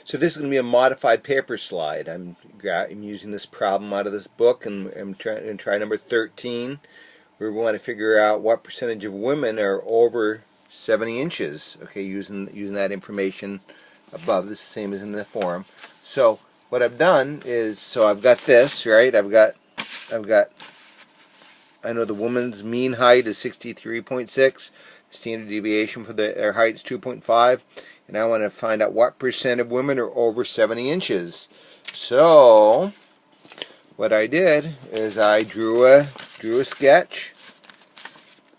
So this is going to be a modified paper slide. I'm using this problem out of this book, and I'm trying to try number 13. We want to figure out what percentage of women are over 70 inches. Okay, using that information above. This is the same as in the form. So what I've done is, so I've got this, right? I know the woman's mean height is 63.6. Standard deviation for their height is 2.5. And I want to find out what percent of women are over 70 inches. So what I did is I drew a sketch,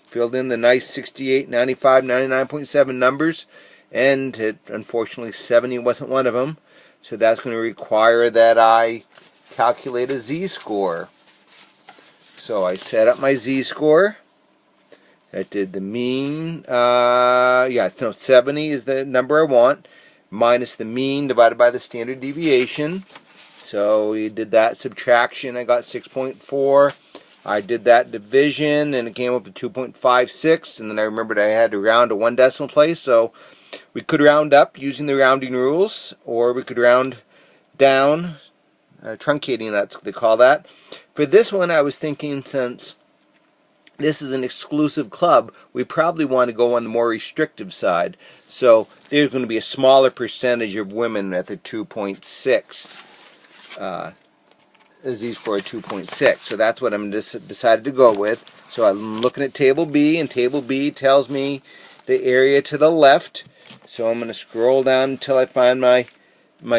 filled in the nice 68, 95, 99.7 numbers, and unfortunately 70 wasn't one of them. So that's going to require that I calculate a z-score. So I set up my z-score. That did the mean, 70 is the number I want, minus the mean divided by the standard deviation. So we did that subtraction, I got 6.4. I did that division, and it came up to 2.56, and then I remembered I had to round to one decimal place, so we could round up using the rounding rules, or we could round down, truncating, that's what they call that. For this one, I was thinking, since this is an exclusive club, we probably want to go on the more restrictive side. So there's going to be a smaller percentage of women at the 2.6, z-score of 2.6. So that's what I'm decided to go with. So I'm looking at table B, and table B tells me the area to the left. So I'm going to scroll down until I find my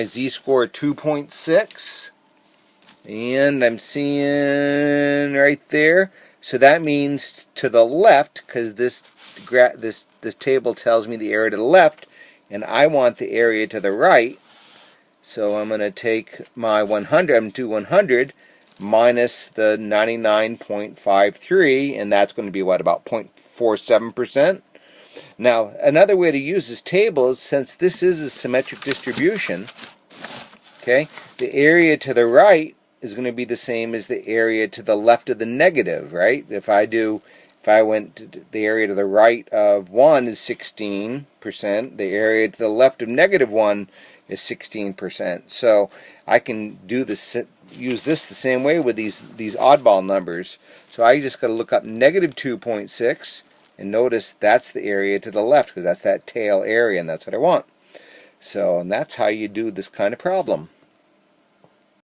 z-score of 2.6. And I'm seeing right there. So that means to the left, because this table tells me the area to the left, and I want the area to the right. So I'm going to take my 100, I'm going to do 100 minus the 99.53, and that's going to be what, about 0.47%? Now, another way to use this table is, since this is a symmetric distribution, okay, the area to the right is going to be the same as the area to the left of the negative, right? If I went to the area to the right of 1 is 16%, the area to the left of negative 1 is 16%. So I can use this the same way with these oddball numbers. So I just got to look up negative 2.6, and notice that's the area to the left, because that's that tail area, and that's what I want. So, and that's how you do this kind of problem.